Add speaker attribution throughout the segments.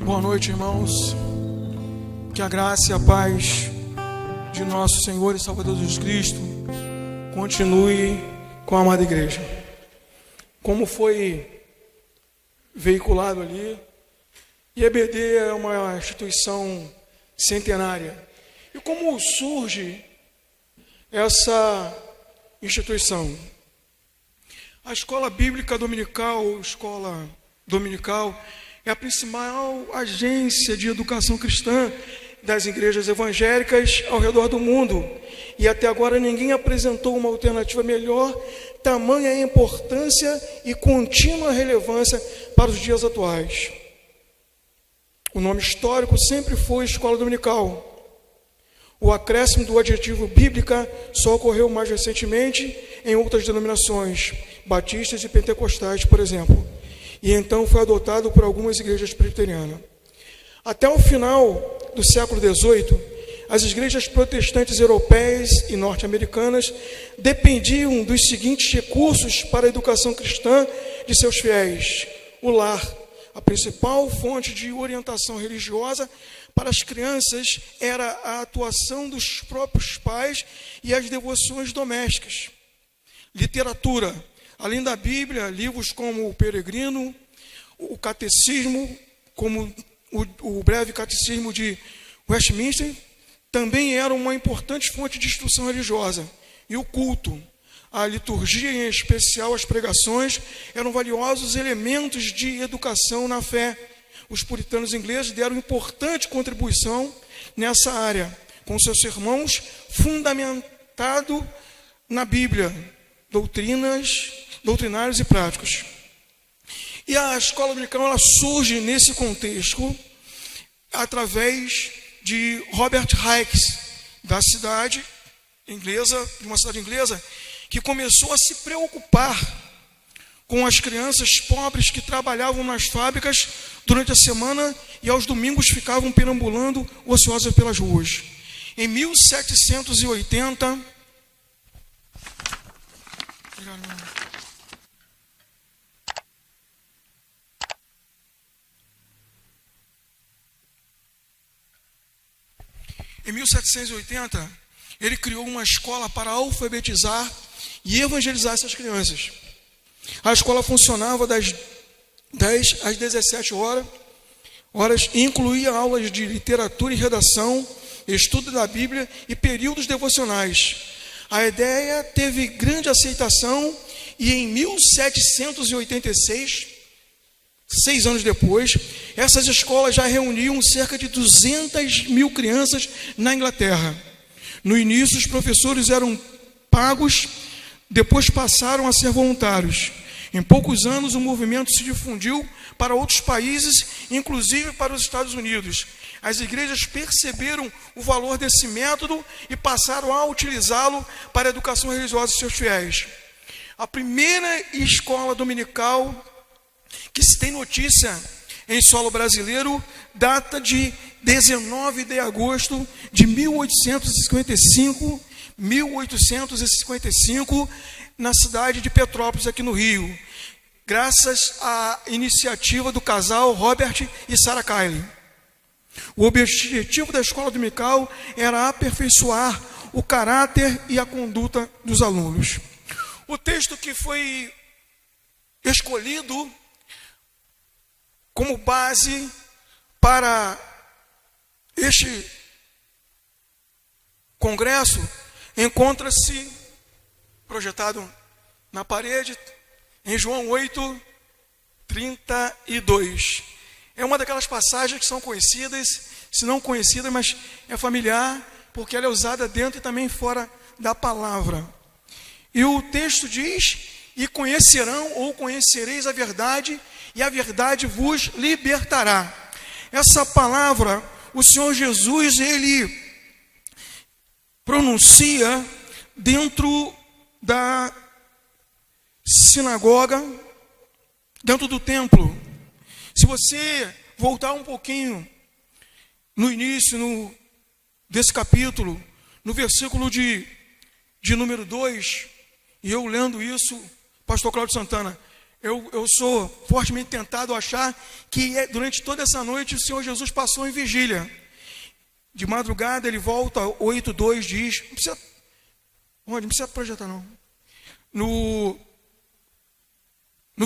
Speaker 1: Boa noite, irmãos. Que a graça e a paz de nosso Senhor e Salvador Jesus Cristo continue com a amada igreja. Como foi veiculado ali, IEBD é uma instituição centenária. E como surge essa instituição? A escola bíblica dominical, é a principal agência de educação cristã das igrejas evangélicas ao redor do mundo. E até agora ninguém apresentou uma alternativa melhor, tamanha a importância e contínua relevância para os dias atuais. O nome histórico sempre foi escola dominical. O acréscimo do adjetivo bíblica só ocorreu mais recentemente em outras denominações, batistas e pentecostais, por exemplo. E então foi adotado por algumas igrejas presbiterianas. Até o final do século XVIII, as igrejas protestantes europeias e norte-americanas dependiam dos seguintes recursos para a educação cristã de seus fiéis: o lar, a principal fonte de orientação religiosa para as crianças era a atuação dos próprios pais e as devoções domésticas. Literatura, além da Bíblia, livros como O Peregrino, o Catecismo, como o Breve Catecismo de Westminster, também eram uma importante fonte de instrução religiosa. E o culto, a liturgia, em especial as pregações, eram valiosos elementos de educação na fé. Os puritanos ingleses deram importante contribuição nessa área, com seus sermões fundamentados na Bíblia, doutrinários e práticos. E a escola dominical ela surge nesse contexto através de Robert Hicks, da cidade inglesa, de uma cidade inglesa, que começou a se preocupar com as crianças pobres que trabalhavam nas fábricas durante a semana e aos domingos ficavam perambulando ociosas pelas ruas. Em 1780, ele criou uma escola para alfabetizar e evangelizar essas crianças. A escola funcionava das 10 às 17 horas e incluía aulas de literatura e redação, estudo da Bíblia e períodos devocionais. A ideia teve grande aceitação e em 1786, 6 anos depois, essas escolas já reuniam cerca de 200 mil crianças na Inglaterra. No início, os professores eram pagos, depois passaram a ser voluntários. Em poucos anos, o movimento se difundiu para outros países, inclusive para os Estados Unidos. As igrejas perceberam o valor desse método e passaram a utilizá-lo para a educação religiosa de seus fiéis. A primeira escola dominical que se tem notícia em solo brasileiro data de 19 de agosto de 1855, na cidade de Petrópolis, aqui no Rio, graças à iniciativa do casal Robert e Sarah Kiley. O objetivo da escola dominical era aperfeiçoar o caráter e a conduta dos alunos. O texto que foi escolhido como base para este congresso encontra-se projetado na parede em João 8:32. É uma daquelas passagens que são conhecidas, se não conhecidas, mas é familiar, porque ela é usada dentro e também fora da palavra. E o texto diz: e conhecerão ou conhecereis a verdade, e a verdade vos libertará. Essa palavra, o Senhor Jesus, ele pronuncia dentro da sinagoga, dentro do templo. Se você voltar um pouquinho no início desse capítulo, no versículo de número 2, e eu lendo isso, pastor Cláudio Santana, eu sou fortemente tentado a achar que durante toda essa noite o Senhor Jesus passou em vigília. De madrugada ele volta, 8:2 diz, não precisa projetar não. No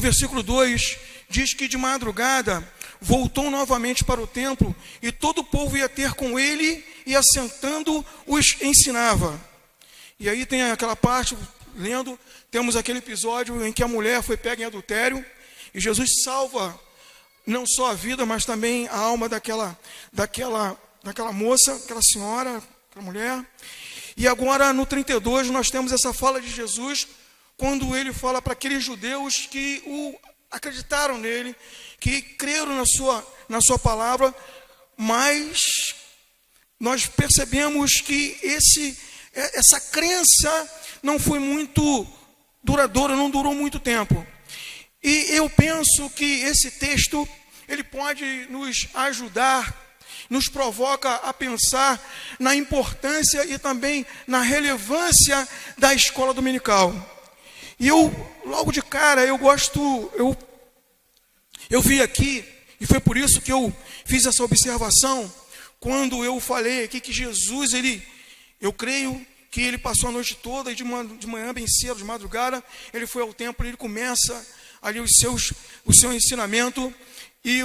Speaker 1: versículo 2, diz que de madrugada voltou novamente para o templo e todo o povo ia ter com ele e assentando os ensinava. E aí tem aquela parte, lendo, temos aquele episódio em que a mulher foi pega em adultério e Jesus salva não só a vida, mas também a alma daquela moça, aquela senhora, aquela mulher. E agora no 32 nós temos essa fala de Jesus, quando ele fala para aqueles judeus que acreditaram nele, que creram na sua palavra, mas nós percebemos que essa crença não foi muito duradoura, não durou muito tempo. E eu penso que esse texto, ele pode nos ajudar, nos provoca a pensar na importância e também na relevância da escola dominical. E logo de cara, eu vi aqui, e foi por isso que eu fiz essa observação, quando eu falei aqui que Jesus, eu creio que ele passou a noite toda, e de manhã bem cedo, de madrugada, ele foi ao templo, ele começa ali o seu ensinamento, e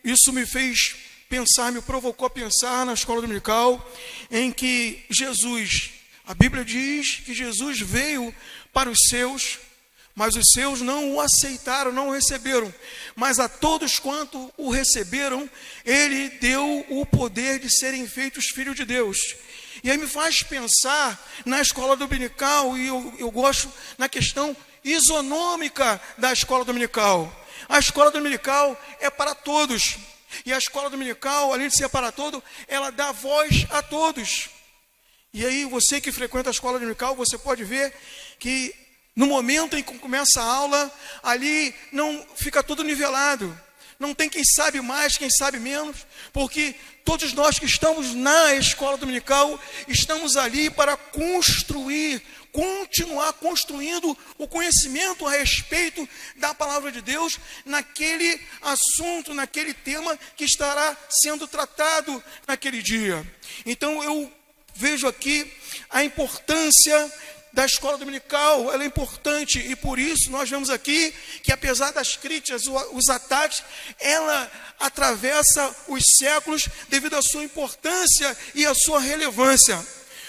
Speaker 1: isso me fez pensar, me provocou a pensar na escola dominical, em que Jesus, a Bíblia diz que Jesus veio para os seus, mas os seus não o aceitaram, não o receberam. Mas a todos quanto o receberam, ele deu o poder de serem feitos filhos de Deus. E aí me faz pensar na escola dominical, e eu gosto na questão isonômica da escola dominical. A escola dominical é para todos. E a escola dominical, além de ser para todos, ela dá voz a todos. E aí você que frequenta a escola dominical, você pode ver que no momento em que começa a aula, ali não fica tudo nivelado. Não tem quem sabe mais, quem sabe menos, porque todos nós que estamos na escola dominical, estamos ali para continuar construindo o conhecimento a respeito da palavra de Deus, naquele assunto, naquele tema que estará sendo tratado naquele dia. Então eu vejo aqui a importância da escola dominical, ela é importante, e por isso nós vemos aqui que, apesar das críticas, os ataques, ela atravessa os séculos devido à sua importância e à sua relevância.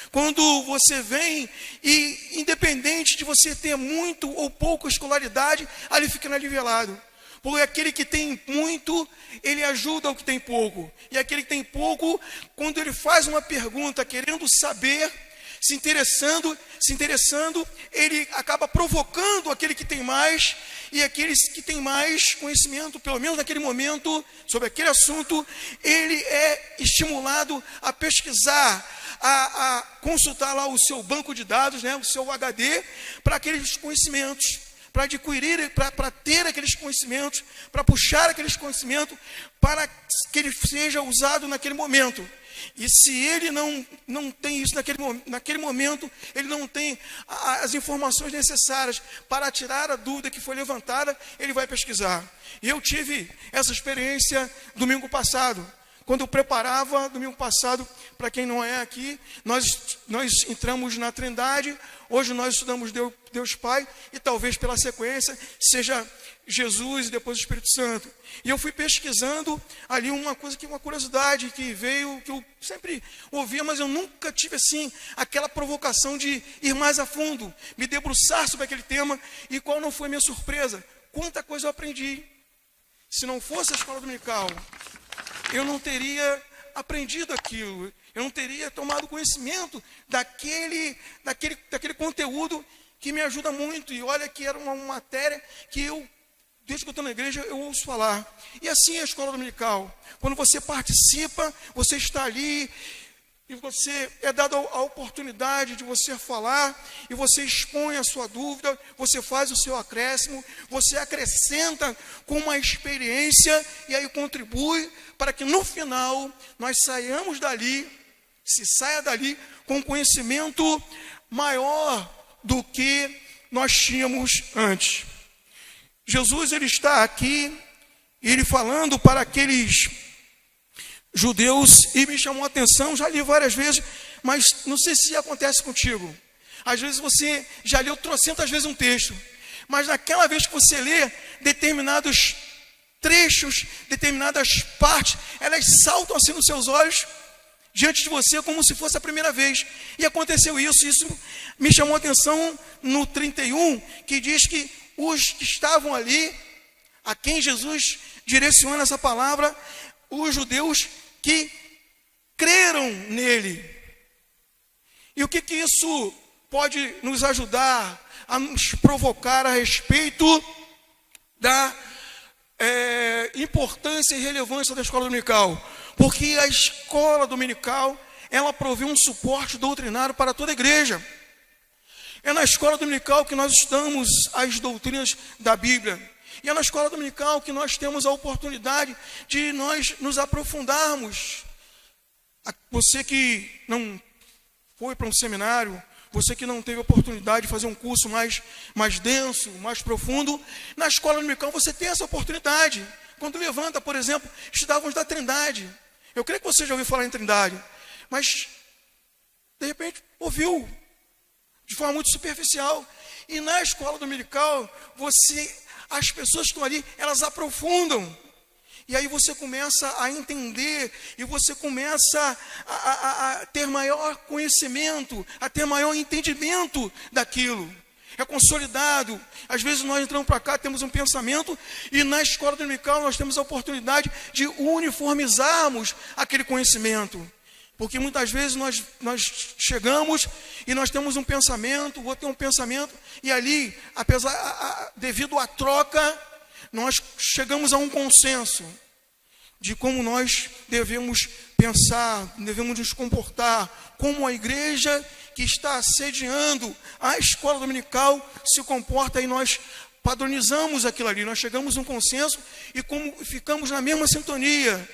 Speaker 1: Quando você vem, e independente de você ter muito ou pouco escolaridade, ali fica nivelado. Porque aquele que tem muito, ele ajuda o que tem pouco. E aquele que tem pouco, quando ele faz uma pergunta querendo saber, se interessando, ele acaba provocando aquele que tem mais, e aqueles que têm mais conhecimento, pelo menos naquele momento, sobre aquele assunto, ele é estimulado a pesquisar, a consultar lá o seu banco de dados, o seu HD, para aqueles conhecimentos, para adquirir, para ter aqueles conhecimentos, para puxar aqueles conhecimentos, para que ele seja usado naquele momento. E se ele não tem isso naquele momento, ele não tem as informações necessárias para tirar a dúvida que foi levantada, ele vai pesquisar. E eu tive essa experiência domingo passado. Quando eu preparava, domingo passado, para quem não é aqui, nós entramos na Trindade. Hoje nós estudamos Deus Pai, e talvez pela sequência seja Jesus e depois o Espírito Santo. E eu fui pesquisando ali uma curiosidade que veio, que eu sempre ouvia, mas eu nunca tive assim aquela provocação de ir mais a fundo, me debruçar sobre aquele tema. E qual não foi a minha surpresa? Quanta coisa eu aprendi. Se não fosse a escola dominical, eu não teria aprendido aquilo, eu não teria tomado conhecimento daquele conteúdo que me ajuda muito. E olha que era uma matéria que desde que eu estou na igreja, eu ouço falar. E assim é a escola dominical. Quando você participa, você está ali, e você é dado a oportunidade de você falar, e você expõe a sua dúvida, você faz o seu acréscimo, você acrescenta com uma experiência, e aí contribui para que no final nós saia dali com conhecimento maior do que nós tínhamos antes. Jesus, ele está aqui, ele falando para aqueles judeus, e me chamou a atenção, já li várias vezes, mas não sei se acontece contigo. Às vezes você já leu trocentas vezes um texto, mas naquela vez que você lê determinados trechos, determinadas partes, elas saltam assim nos seus olhos, diante de você, como se fosse a primeira vez. E aconteceu isso me chamou a atenção no 31, que diz que os que estavam ali, a quem Jesus direciona essa palavra, os judeus que creram nele. E o que isso pode nos ajudar a nos provocar a respeito da importância e relevância da escola dominical? Porque a escola dominical, ela provê um suporte doutrinário para toda a igreja. É na escola dominical que nós estudamos as doutrinas da Bíblia. E é na escola dominical que nós temos a oportunidade de nós nos aprofundarmos. Você que não foi para um seminário, você que não teve a oportunidade de fazer um curso mais denso, mais profundo, na escola dominical você tem essa oportunidade. Quando levanta, por exemplo, estudávamos da Trindade. Eu creio que você já ouviu falar em Trindade, mas de repente ouviu de forma muito superficial. E na escola dominical, as pessoas que estão ali, elas aprofundam. E aí você começa a entender, e você começa a ter maior conhecimento, a ter maior entendimento daquilo. É consolidado. Às vezes nós entramos para cá, temos um pensamento, e na escola dominical nós temos a oportunidade de uniformizarmos aquele conhecimento. Porque muitas vezes nós chegamos e nós temos um pensamento, o outro tem um pensamento, e ali, devido à troca, nós chegamos a um consenso de como nós devemos pensar, devemos nos comportar, como a igreja que está sediando a escola dominical se comporta, e nós padronizamos aquilo ali, nós chegamos a um consenso e como ficamos na mesma sintonia,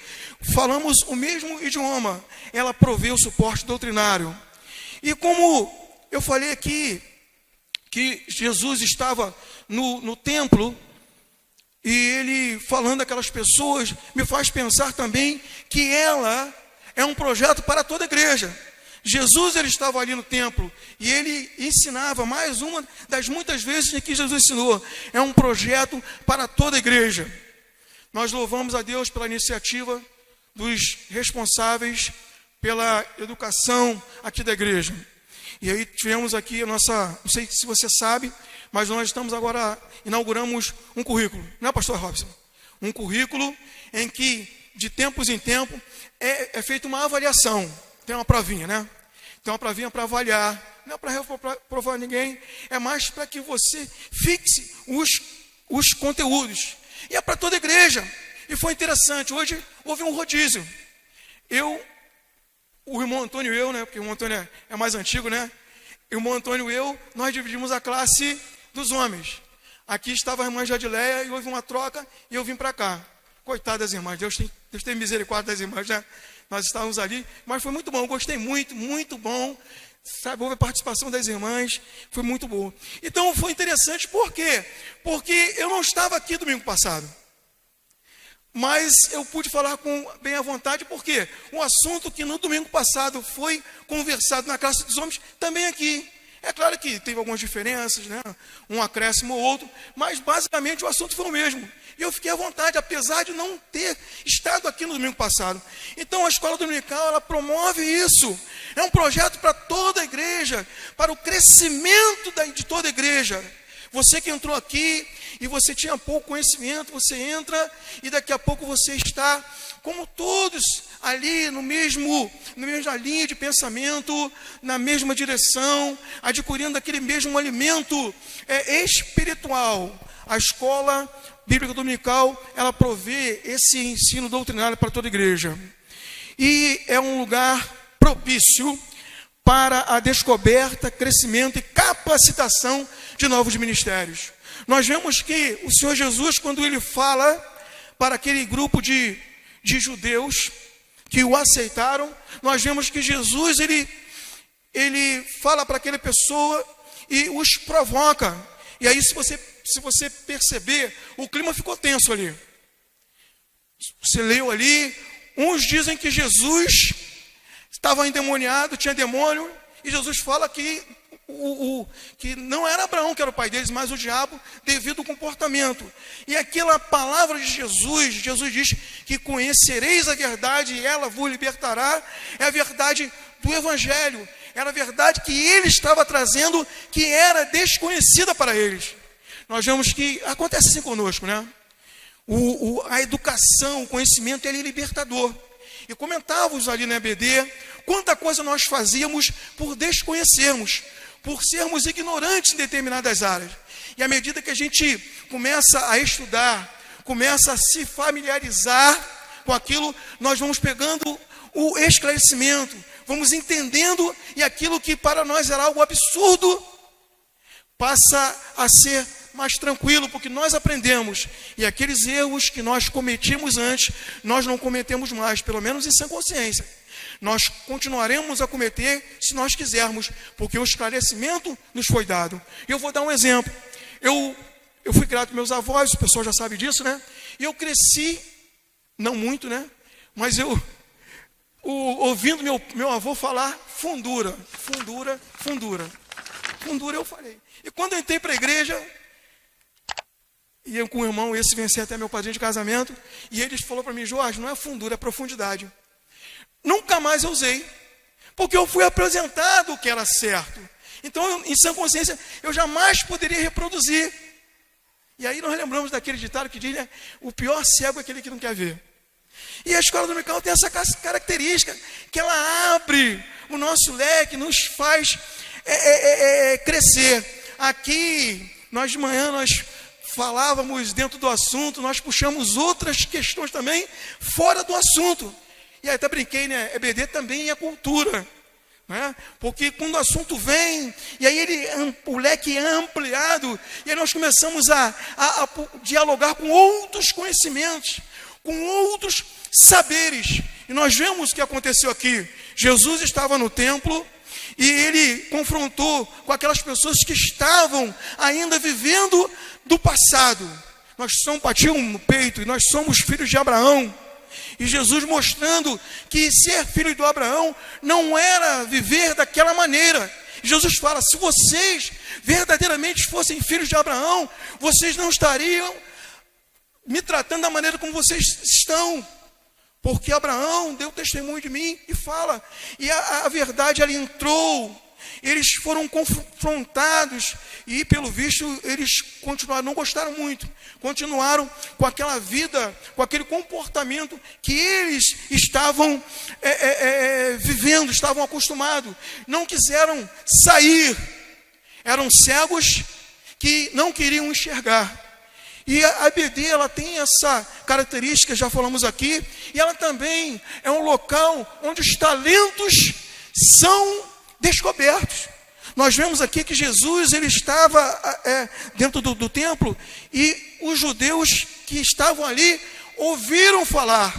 Speaker 1: falamos o mesmo idioma, ela provê o suporte doutrinário. E como eu falei aqui, que Jesus estava no templo, e ele falando aquelas pessoas, me faz pensar também que ela é um projeto para toda a igreja. Jesus, ele estava ali no templo, e ele ensinava, mais uma das muitas vezes que Jesus ensinou, é um projeto para toda a igreja. Nós louvamos a Deus pela iniciativa dos responsáveis pela educação aqui da igreja. E aí tivemos aqui a nossa, não sei se você sabe, mas nós estamos agora, inauguramos um currículo, não é, pastor Robson? Um currículo em que, de tempos em tempos, é feita uma avaliação. Tem uma provinha, né? Tem uma provinha para avaliar, não é para reprovar ninguém, é mais para que você fixe os conteúdos. E é para toda a igreja. E foi interessante, hoje houve um rodízio. O irmão Antônio e eu, né? Porque o irmão Antônio é mais antigo, né? O irmão Antônio e eu, nós dividimos a classe dos homens. Aqui estava a irmã Jadileia e houve uma troca e eu vim para cá. Coitada das irmãs, Deus tem misericórdia das irmãs, né? Nós estávamos ali, mas foi muito bom, gostei muito, muito bom. Sabe, houve a participação das irmãs, foi muito bom. Então foi interessante, por quê? Porque eu não estava aqui domingo passado. Mas eu pude falar bem à vontade, porque o assunto que no domingo passado foi conversado na classe dos homens, também aqui. É claro que teve algumas diferenças, né? Um acréscimo ou outro, mas basicamente o assunto foi o mesmo. E eu fiquei à vontade, apesar de não ter estado aqui no domingo passado. Então a escola dominical, ela promove isso. É um projeto para toda a igreja, para o crescimento de toda a igreja. Você que entrou aqui e você tinha pouco conhecimento, você entra e daqui a pouco você está, como todos, ali na mesma linha de pensamento, na mesma direção, adquirindo aquele mesmo alimento espiritual. A escola bíblica dominical, ela provê esse ensino doutrinário para toda a igreja. E é um lugar propício para a descoberta, crescimento e capacitação de novos ministérios. Nós vemos que o Senhor Jesus, quando ele fala para aquele grupo de judeus que o aceitaram, nós vemos que Jesus, ele fala para aquela pessoa e os provoca. E aí, se você se você perceber, o clima ficou tenso ali. Você leu ali, uns dizem que Jesus estava endemoniado, tinha demônio, e Jesus fala que que não era Abraão que era o pai deles, mas o diabo, devido ao comportamento. E aquela palavra de Jesus diz que conhecereis a verdade e ela vos libertará, é a verdade do Evangelho, era a verdade que ele estava trazendo, que era desconhecida para eles. Nós vemos que acontece assim conosco, né? A educação, o conhecimento, ele é libertador. E comentávamos ali na EBD, quanta coisa nós fazíamos por desconhecermos, por sermos ignorantes em determinadas áreas. E à medida que a gente começa a estudar, começa a se familiarizar com aquilo, nós vamos pegando o esclarecimento, vamos entendendo, e aquilo que para nós era algo absurdo, passa a ser mais tranquilo, porque nós aprendemos, e aqueles erros que nós cometíamos antes, nós não cometemos mais, pelo menos em sã consciência. Nós continuaremos a cometer se nós quisermos, porque o esclarecimento nos foi dado. Eu vou dar um exemplo. Eu fui criado com meus avós, o pessoal já sabe disso, né? E eu cresci, não muito, né? Mas ouvindo meu avô falar fundura, eu falei. E quando eu entrei para a igreja, e eu com o irmão, esse vencer até meu padrinho de casamento, e ele falou para mim: Jorge, não é fundura, é profundidade. Nunca mais eu usei, porque eu fui apresentado o que era certo. Então, em sã consciência, eu jamais poderia reproduzir. E aí nós lembramos daquele ditado que diz, né, o pior cego é aquele que não quer ver. E a escola dominical tem essa característica, que ela abre o nosso leque, nos faz crescer. Aqui, nós de manhã, nós falávamos dentro do assunto, nós puxamos outras questões também fora do assunto. E aí até brinquei, né? EBD também é cultura, né? Porque quando o assunto vem, e aí o leque é ampliado, e aí nós começamos a dialogar com outros conhecimentos, com outros saberes. E nós vemos o que aconteceu aqui. Jesus estava no templo, e ele confrontou com aquelas pessoas que estavam ainda vivendo do passado. Nós somos, batiam no peito, e nós somos filhos de Abraão. E Jesus mostrando que ser filho do Abraão não era viver daquela maneira. E Jesus fala: se vocês verdadeiramente fossem filhos de Abraão, vocês não estariam me tratando da maneira como vocês estão. Porque Abraão deu testemunho de mim e fala. E a verdade, ela entrou. Eles foram confrontados e, pelo visto, eles continuaram, não gostaram muito, continuaram com aquela vida, com aquele comportamento que eles estavam vivendo, estavam acostumados, não quiseram sair, eram cegos que não queriam enxergar. E a EBD, ela tem essa característica, já falamos aqui, e ela também é um local onde os talentos são descobertos. Nós vemos aqui que Jesus, ele estava dentro do templo, e os judeus que estavam ali ouviram falar.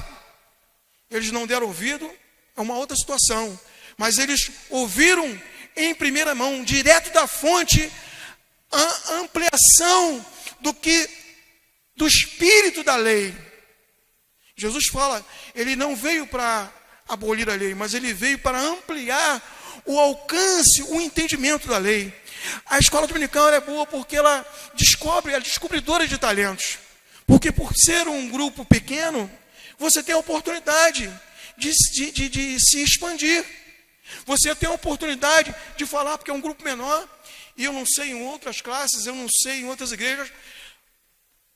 Speaker 1: Eles não deram ouvido, é uma outra situação, mas eles ouviram em primeira mão, direto da fonte, a ampliação do espírito da lei. Jesus fala, ele não veio para abolir a lei, mas ele veio para ampliar o alcance, o entendimento da lei. A escola dominical é boa porque ela é descobridora de talentos. Porque por ser um grupo pequeno, você tem a oportunidade de se expandir. Você tem a oportunidade de falar, porque é um grupo menor, e eu não sei em outras classes, eu não sei em outras igrejas,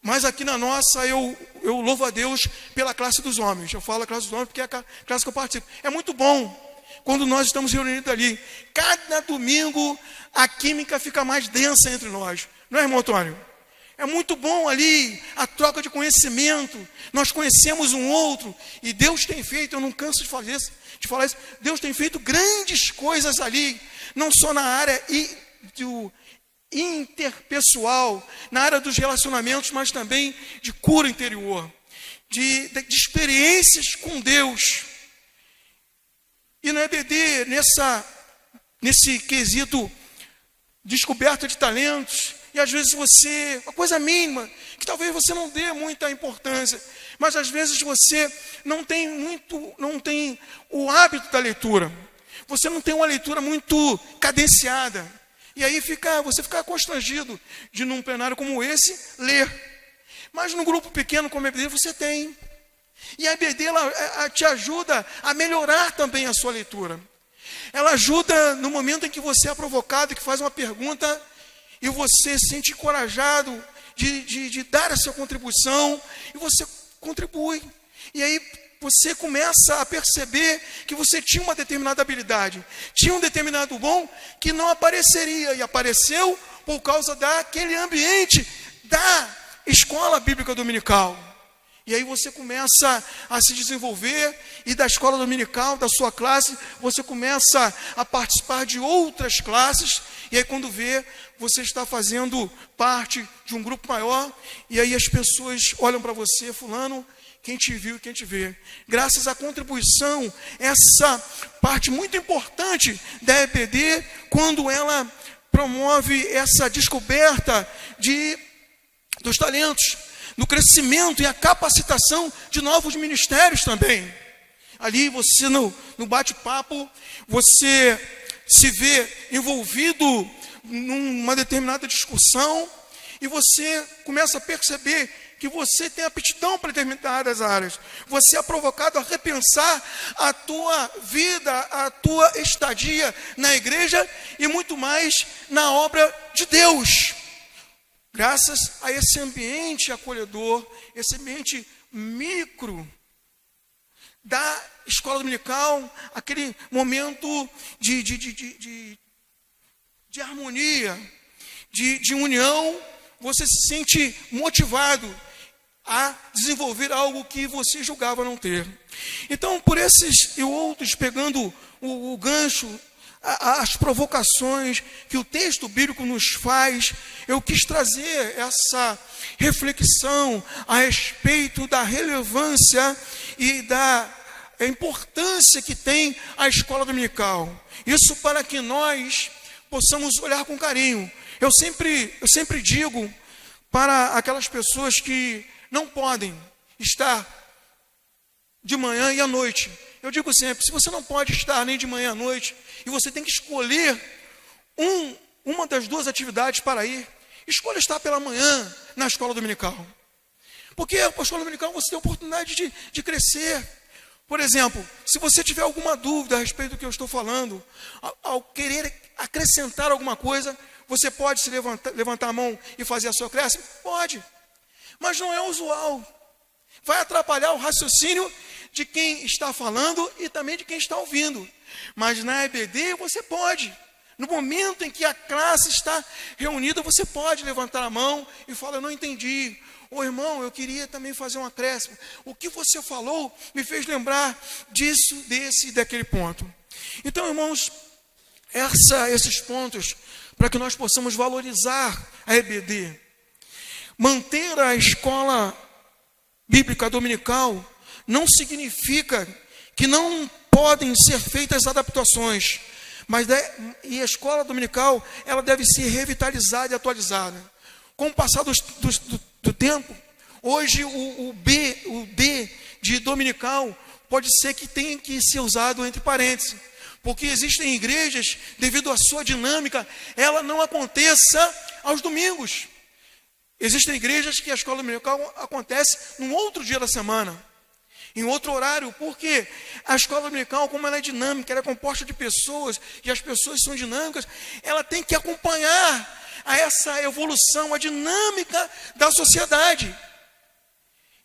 Speaker 1: mas aqui na nossa, eu louvo a Deus pela classe dos homens. Eu falo a classe dos homens porque é a classe que eu participo. É muito bom quando nós estamos reunidos ali. Cada domingo a química fica mais densa entre nós. Não é, irmão Antônio? É muito bom ali a troca de conhecimento. Nós conhecemos um outro. E Deus tem feito, eu não canso de falar isso, Deus tem feito grandes coisas ali. Não só na área do interpessoal, na área dos relacionamentos, mas também de cura interior, de experiências com Deus. E na EBD, nesse quesito descoberta de talentos, E às vezes você, uma coisa mínima, que talvez você não dê muita importância, mas às vezes você não tem o hábito da leitura. Você não tem uma leitura muito cadenciada. E aí você fica constrangido de, num plenário como esse, ler. Mas num grupo pequeno como a EBD, você tem. E a EBD ela te ajuda a melhorar também a sua leitura. Ela ajuda no momento em que você é provocado, que faz uma pergunta, e você se sente encorajado de dar a sua contribuição, e você contribui. E aí você começa a perceber que você tinha uma determinada habilidade, tinha um determinado dom que não apareceria, e apareceu por causa daquele ambiente da escola bíblica dominical. E aí você começa a se desenvolver, e da escola dominical, da sua classe, você começa a participar de outras classes, e aí quando vê, você está fazendo parte de um grupo maior, e aí as pessoas olham para você, fulano, quem te viu e quem te vê. Graças à contribuição, essa parte muito importante da EBD, quando ela promove essa descoberta dos talentos, no crescimento e a capacitação de novos ministérios também. Ali você, no bate-papo, você se vê envolvido numa determinada discussão, e você começa a perceber que você tem aptidão para determinadas áreas. Você é provocado a repensar a tua vida, a tua estadia na igreja e muito mais na obra de Deus. Graças a esse ambiente acolhedor, esse ambiente micro da escola dominical, aquele momento de harmonia, de união, você se sente motivado a desenvolver algo que você julgava não ter. Então, por esses e outros, pegando o gancho, as provocações que o texto bíblico nos faz, eu quis trazer essa reflexão a respeito da relevância e da importância que tem a escola dominical. Isso para que nós possamos olhar com carinho. Eu sempre digo para aquelas pessoas que não podem estar de manhã e à noite. Eu digo sempre, se você não pode estar nem de manhã à noite, e você tem que escolher uma das duas atividades para ir, escolha estar pela manhã na escola dominical. Porque a escola dominical você tem a oportunidade de crescer. Por exemplo, se você tiver alguma dúvida a respeito do que eu estou falando, ao querer acrescentar alguma coisa, você pode se levantar a mão e fazer a sua acréscimo? Pode. Mas não é usual. Vai atrapalhar o raciocínio de quem está falando e também de quem está ouvindo. Mas na EBD você pode. No momento em que a classe está reunida, você pode levantar a mão e falar, eu não entendi. Ô irmão, eu queria também fazer um acréscimo. O que você falou me fez lembrar disso, desse e daquele ponto. Então, irmãos, esses pontos, para que nós possamos valorizar a EBD. Manter a escola bíblica dominical não significa que não podem ser feitas adaptações, e a escola dominical ela deve ser revitalizada e atualizada. Com o passar do tempo, hoje o D de dominical pode ser que tenha que ser usado entre parênteses, porque existem igrejas, devido à sua dinâmica, ela não aconteça aos domingos. Existem igrejas que a escola dominical acontece num outro dia da semana, em outro horário, porque a escola dominical, como ela é dinâmica, ela é composta de pessoas, e as pessoas são dinâmicas, ela tem que acompanhar a essa evolução, a dinâmica da sociedade.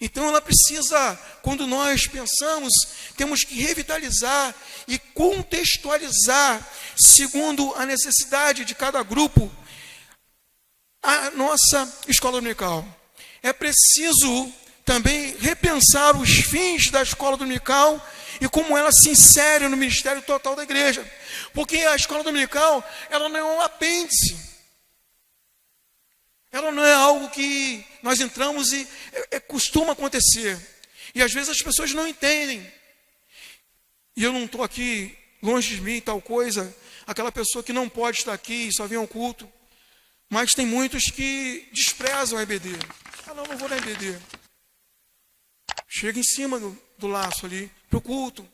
Speaker 1: Então ela precisa, quando nós pensamos, temos que revitalizar e contextualizar, segundo a necessidade de cada grupo, a nossa escola dominical. É preciso também repensar os fins da escola dominical e como ela se insere no ministério total da igreja. Porque a escola dominical, ela não é um apêndice. Ela não é algo que nós entramos e costuma acontecer. E às vezes as pessoas não entendem. E eu não estou aqui longe de mim, tal coisa, aquela pessoa que não pode estar aqui e só vem ao culto. Mas tem muitos que desprezam a EBD. Não vou na EBD. Chega em cima do laço ali, para o culto.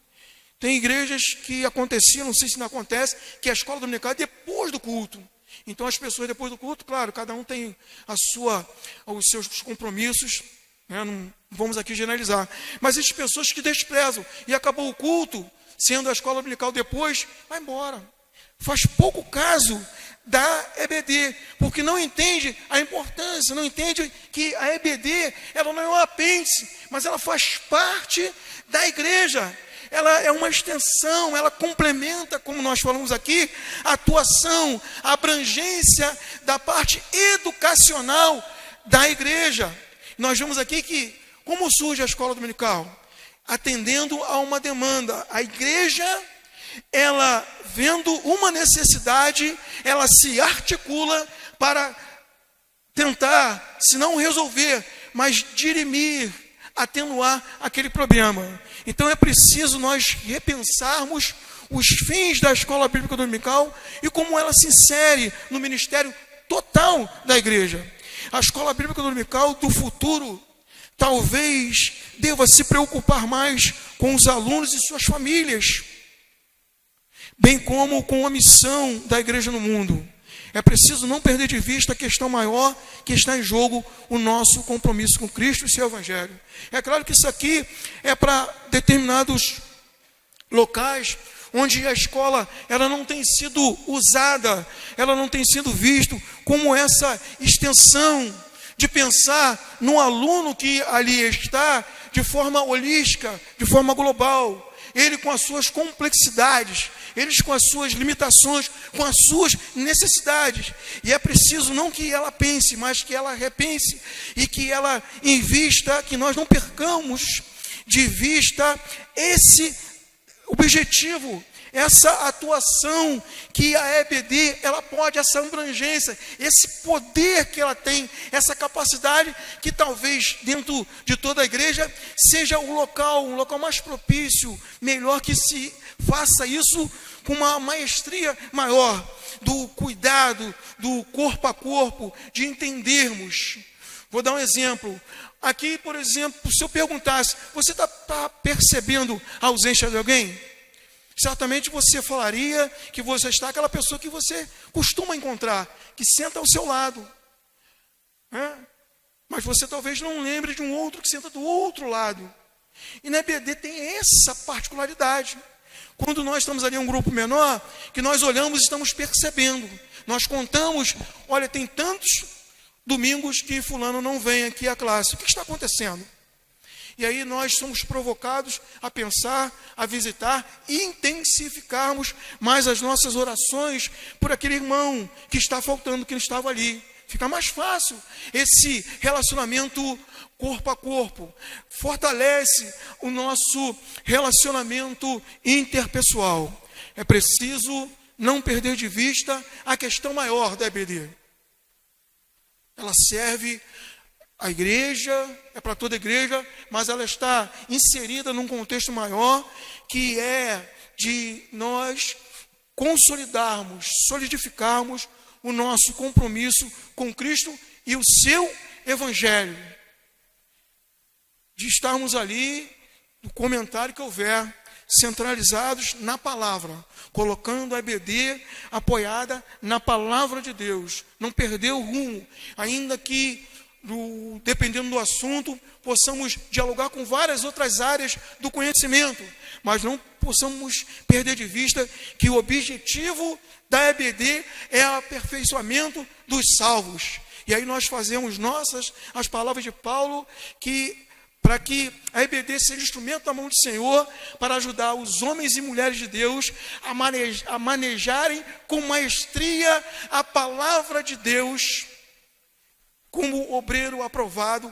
Speaker 1: Tem igrejas que acontecia, não sei se não acontece, que a escola dominical é depois do culto. Então as pessoas depois do culto, claro, cada um tem os seus compromissos, né? Não vamos aqui generalizar. Mas existem pessoas que desprezam e acabou o culto, sendo a escola dominical depois, vai embora. Faz pouco caso da EBD, porque não entende a importância, não entende que a EBD, ela não é um apêndice, mas ela faz parte da igreja. Ela é uma extensão, ela complementa, como nós falamos aqui, a atuação, a abrangência da parte educacional da igreja. Nós vemos aqui que, como surge a escola dominical? Atendendo a uma demanda. A igreja, ela vendo uma necessidade, ela se articula para tentar, se não resolver, mas dirimir, atenuar aquele problema. Então é preciso nós repensarmos os fins da escola bíblica dominical e como ela se insere no ministério total da igreja. A escola bíblica dominical do futuro talvez deva se preocupar mais com os alunos e suas famílias, bem como com a missão da igreja no mundo. É preciso não perder de vista a questão maior que está em jogo, o nosso compromisso com Cristo e seu Evangelho. É claro que isso aqui é para determinados locais onde a escola ela não tem sido usada, ela não tem sido vista como essa extensão de pensar no aluno que ali está de forma holística, de forma global. Ele com as suas complexidades, eles com as suas limitações, com as suas necessidades. E é preciso não que ela pense, mas que ela repense e que ela invista, que nós não percamos de vista esse objetivo, essa atuação que a EBD, ela pode, essa abrangência, esse poder que ela tem, essa capacidade que talvez dentro de toda a igreja seja um local mais propício, melhor que se faça isso com uma maestria maior, do cuidado, do corpo a corpo, de entendermos. Vou dar um exemplo. Aqui, por exemplo, se eu perguntasse, você está percebendo a ausência de alguém? Certamente você falaria que você está aquela pessoa que você costuma encontrar, que senta ao seu lado. Mas você talvez não lembre de um outro que senta do outro lado. E na EBD tem essa particularidade. Quando nós estamos ali em um grupo menor, que nós olhamos e estamos percebendo. Nós contamos, olha, tem tantos domingos que fulano não vem aqui à classe. O que está acontecendo? E aí nós somos provocados a pensar, a visitar e intensificarmos mais as nossas orações por aquele irmão que está faltando, que não estava ali. Fica mais fácil esse relacionamento corpo a corpo. Fortalece o nosso relacionamento interpessoal. É preciso não perder de vista a questão maior da EBD. Ela serve a igreja, é para toda a igreja, mas ela está inserida num contexto maior, que é de nós consolidarmos, solidificarmos o nosso compromisso com Cristo e o seu Evangelho. De estarmos ali, no comentário que houver, centralizados na palavra, colocando a EBD apoiada na palavra de Deus, não perder o rumo, ainda que dependendo do assunto, possamos dialogar com várias outras áreas do conhecimento, mas não possamos perder de vista que o objetivo da EBD é o aperfeiçoamento dos salvos. E aí nós fazemos nossas as palavras de Paulo, que para que a EBD seja instrumento da mão do Senhor, para ajudar os homens e mulheres de Deus a manejarem com maestria a palavra de Deus, como obreiro aprovado,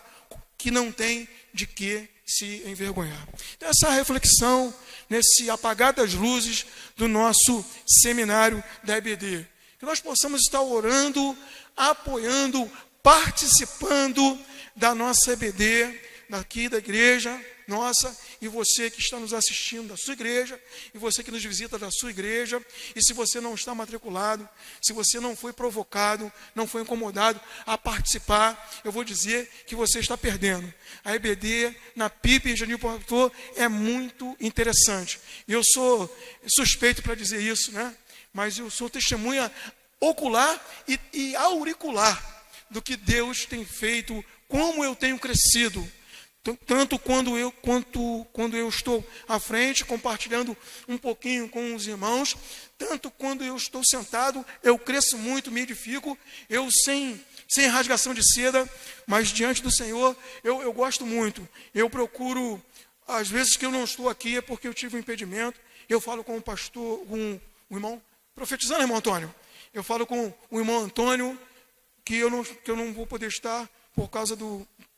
Speaker 1: que não tem de que se envergonhar. Então, essa reflexão, nesse apagar das luzes do nosso seminário da EBD, que nós possamos estar orando, apoiando, participando da nossa EBD, daqui da igreja nossa, e você que está nos assistindo da sua igreja, e você que nos visita da sua igreja, e se você não está matriculado, se você não foi provocado, não foi incomodado a participar, eu vou dizer que você está perdendo. A EBD na PIB Engenheiro Pastor é muito interessante. Eu sou suspeito para dizer isso, né? Mas eu sou testemunha ocular e auricular do que Deus tem feito, como eu tenho crescido, tanto quando eu estou à frente, compartilhando um pouquinho com os irmãos, tanto quando eu estou sentado, eu cresço muito, me edifico, eu sem rasgação de seda, mas diante do Senhor, eu gosto muito. Eu procuro, às vezes que eu não estou aqui, é porque eu tive um impedimento, eu falo com o pastor, com o irmão, profetizando, irmão Antônio, eu falo com o irmão Antônio, que eu não vou poder estar por causa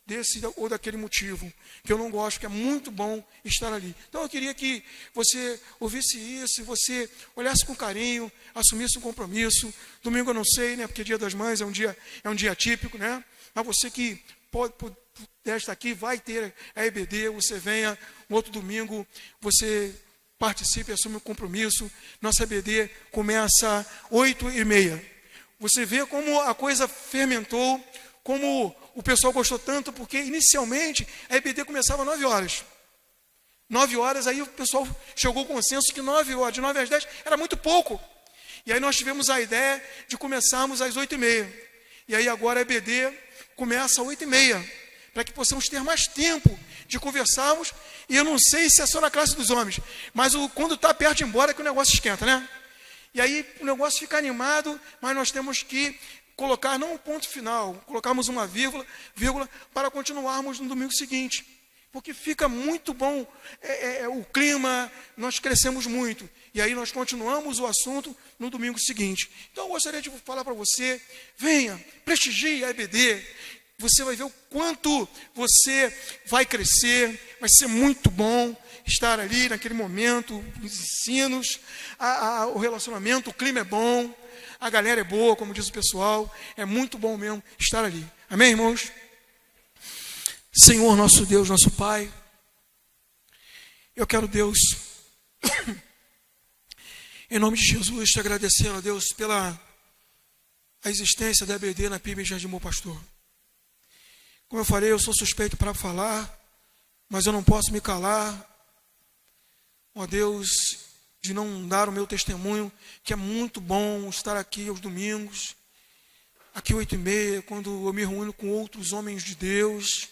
Speaker 1: desse ou daquele motivo, que eu não gosto, que é muito bom estar ali. Então eu queria que você ouvisse isso, você olhasse com carinho, assumisse um compromisso. Domingo eu não sei, né, porque Dia das Mães é um dia típico, né? Mas você que puder estar aqui, vai ter a EBD, você venha, um outro domingo, você participe, assume um compromisso. Nossa EBD começa às 8h30. Você vê como a coisa fermentou, como o pessoal gostou tanto, porque inicialmente a EBD começava às 9 horas. 9 horas, aí o pessoal chegou ao consenso que 9 horas, de 9 às 10, era muito pouco. E aí nós tivemos a ideia de começarmos às 8h30. E aí agora a EBD começa às 8h30, para que possamos ter mais tempo de conversarmos. E eu não sei se é só na classe dos homens, mas quando está perto de ir embora é que o negócio esquenta, né? E aí o negócio fica animado, mas nós temos que colocar, não um ponto final, colocarmos uma vírgula, para continuarmos no domingo seguinte. Porque fica muito bom o clima, nós crescemos muito. E aí nós continuamos o assunto no domingo seguinte. Então eu gostaria de falar para você, venha, prestigie a EBD. Você vai ver o quanto você vai crescer, vai ser muito bom estar ali naquele momento, os ensinos, o relacionamento, o clima é bom, a galera é boa, como diz o pessoal, é muito bom mesmo estar ali. Amém, irmãos? Senhor, nosso Deus, nosso Pai, eu quero, Deus, em nome de Jesus, te agradecendo, a Deus, pela a existência da EBD na PIB Jardim Bom Pastor. Como eu falei, eu sou suspeito para falar, mas eu não posso me calar, ó Deus, de não dar o meu testemunho, que é muito bom estar aqui aos domingos, aqui 8h30, quando eu me reúno com outros homens de Deus,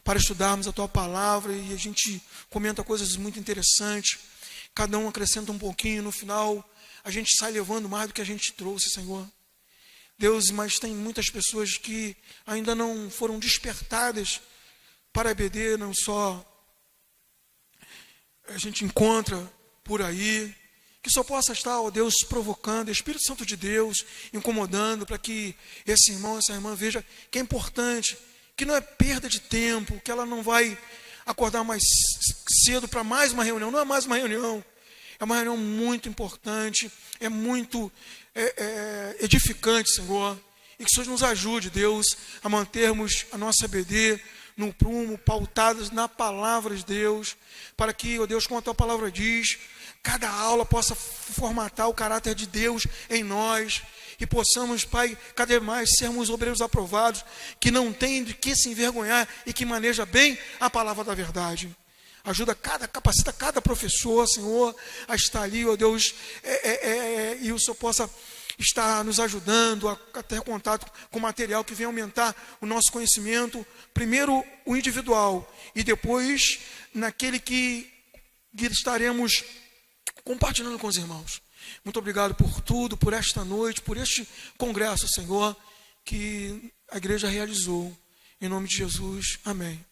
Speaker 1: para estudarmos a Tua Palavra, e a gente comenta coisas muito interessantes, cada um acrescenta um pouquinho, no final a gente sai levando mais do que a gente trouxe, Senhor. Deus, mas tem muitas pessoas que ainda não foram despertadas para a EBD, não só a gente encontra por aí, que só possa estar, ó Deus, provocando, Espírito Santo de Deus, incomodando, para que esse irmão, essa irmã veja que é importante, que não é perda de tempo, que ela não vai acordar mais cedo para mais uma reunião, não é mais uma reunião, é uma reunião muito importante, é muito edificante, Senhor, e que o Senhor nos ajude, Deus, a mantermos a nossa EBD no prumo, pautados na palavra de Deus, para que, ó Deus, como a Tua palavra diz, cada aula possa formatar o caráter de Deus em nós, e possamos, Pai, cada vez mais sermos obreiros aprovados, que não tem de que se envergonhar e que maneja bem a palavra da verdade. Capacita cada professor, Senhor, a estar ali, ó Deus, e o Senhor possa estar nos ajudando a ter contato com material que venha aumentar o nosso conhecimento, primeiro o individual, e depois naquele que estaremos compartilhando com os irmãos. Muito obrigado por tudo, por esta noite, por este congresso, Senhor, que a igreja realizou. Em nome de Jesus, amém.